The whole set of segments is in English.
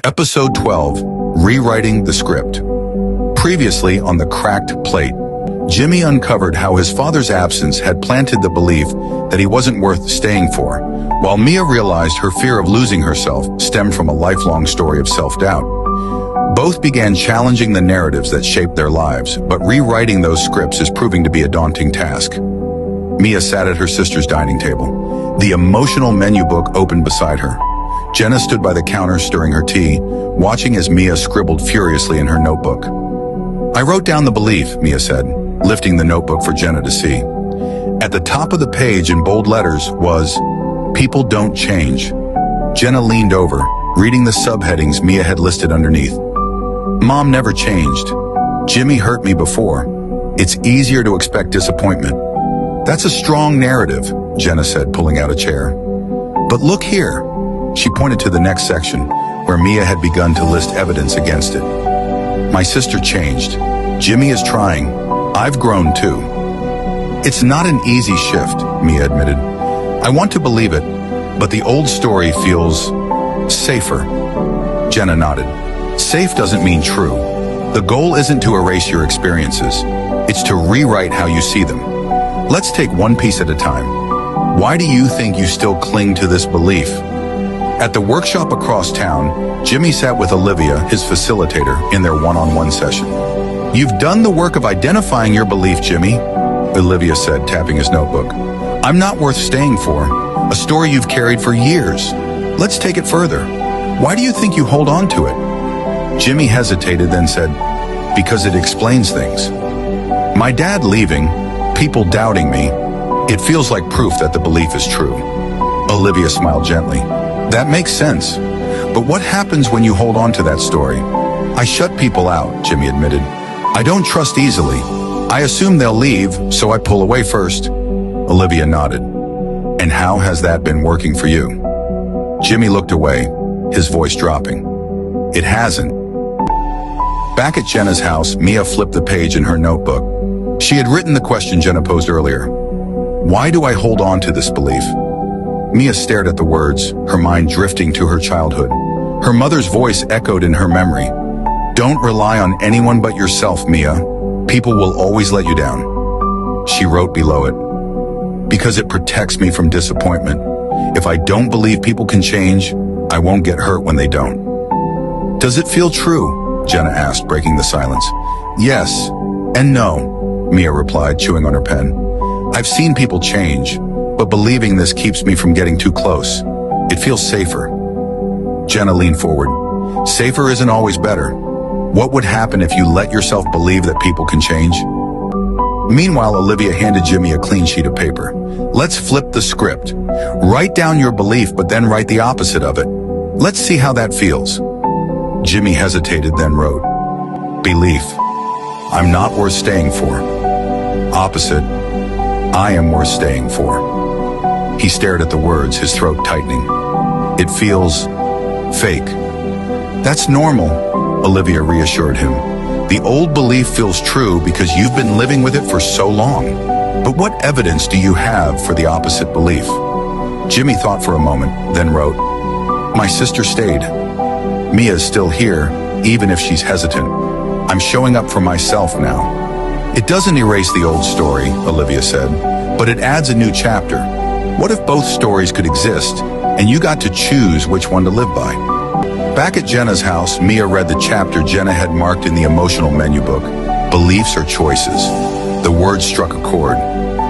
Episode 12, Rewriting the Script. Previously on The Cracked Plate, Jimmy uncovered how his father's absence had planted the belief that he wasn't worth staying for, while Mia realized her fear of losing herself stemmed from a lifelong story of self-doubt. Both began challenging the narratives that shaped their lives, but rewriting those scripts is proving to be a daunting task. Mia sat at her sister's dining table. The emotional menu book opened beside her. Jenna stood by the counter stirring her tea, watching as Mia scribbled furiously in her notebook. "I wrote down the belief," Mia said, lifting the notebook for Jenna to see. At the top of the page in bold letters was, "People don't change." Jenna leaned over, reading the subheadings Mia had listed underneath. "Mom never changed. Jimmy hurt me before. It's easier to expect disappointment." "That's a strong narrative," Jenna said, pulling out a chair. "But look here." She pointed to the next section, where Mia had begun to list evidence against it. "My sister changed. Jimmy is trying. I've grown too." "It's not an easy shift," Mia admitted. "I want to believe it, but the old story feels safer." Jenna nodded. Safe doesn't mean true. The goal isn't to erase your experiences. It's to rewrite how you see them. Let's take one piece at a time. Why do you think you still cling to this belief? At the workshop across town, Jimmy sat with Olivia, his facilitator, in their one-on-one session. "You've done the work of identifying your belief, Jimmy," Olivia said, tapping his notebook. "I'm not worth staying for. A story you've carried for years. Let's take it further. Why do you think you hold on to it?" Jimmy hesitated, then said, "Because it explains things. My dad leaving, people doubting me, it feels like proof that the belief is true." Olivia smiled gently. "That makes sense. But what happens when you hold on to that story?" "I shut people out," Jimmy admitted. "I don't trust easily. I assume they'll leave, so I pull away first." Olivia nodded. "And how has that been working for you?" Jimmy looked away, his voice dropping. "It hasn't." Back at Jenna's house, Mia flipped the page in her notebook. She had written the question Jenna posed earlier. "Why do I hold on to this belief?" Mia stared at the words, her mind drifting to her childhood. Her mother's voice echoed in her memory. "Don't rely on anyone but yourself, Mia. People will always let you down." She wrote below it, "Because it protects me from disappointment. If I don't believe people can change, I won't get hurt when they don't." "Does it feel true?" Jenna asked, breaking the silence. "Yes and no," Mia replied, chewing on her pen. "I've seen people change, but believing this keeps me from getting too close. It feels safer." Jenna leaned forward. "Safer isn't always better. What would happen if you let yourself believe that people can change?" Meanwhile, Olivia handed Jimmy a clean sheet of paper. "Let's flip the script. Write down your belief, but then write the opposite of it. Let's see how that feels." Jimmy hesitated, then wrote, "Belief. I'm not worth staying for. Opposite. I am worth staying for." He stared at the words, his throat tightening. "It feels fake." "That's normal," Olivia reassured him. "The old belief feels true because you've been living with it for so long. But what evidence do you have for the opposite belief?" Jimmy thought for a moment, then wrote, "My sister stayed. Mia is still here, even if she's hesitant. I'm showing up for myself now." "It doesn't erase the old story," Olivia said, "but it adds a new chapter. What if both stories could exist, and you got to choose which one to live by?" Back at Jenna's house, Mia read the chapter Jenna had marked in the emotional menu book, "Beliefs or Choices." The words struck a chord.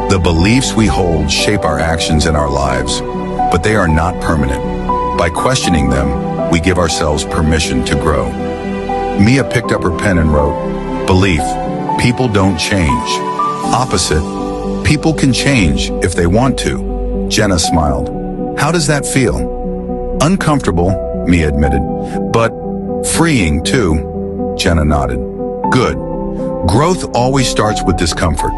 The beliefs we hold shape our actions and our lives, but they are not permanent. By questioning them, we give ourselves permission to grow. Mia picked up her pen and wrote, "Belief. People don't change. Opposite. People can change if they want to." Jenna smiled. "How does that feel?" "Uncomfortable," Mia admitted, "but freeing too." Jenna nodded. "Good. Growth always starts with discomfort."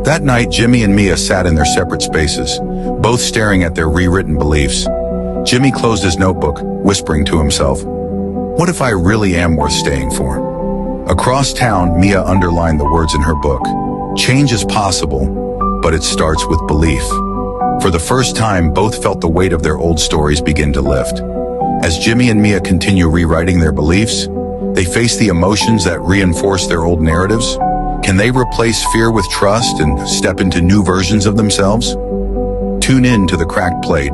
That night, Jimmy and Mia sat in their separate spaces, both staring at their rewritten beliefs. Jimmy closed his notebook, whispering to himself, "What if I really am worth staying for?" Across town, Mia underlined the words in her book. "Change is possible, but it starts with belief." For the first time, both felt the weight of their old stories begin to lift. As Jimmy and Mia continue rewriting their beliefs, they face the emotions that reinforce their old narratives. Can they replace fear with trust and step into new versions of themselves? Tune in to The Cracked Plate,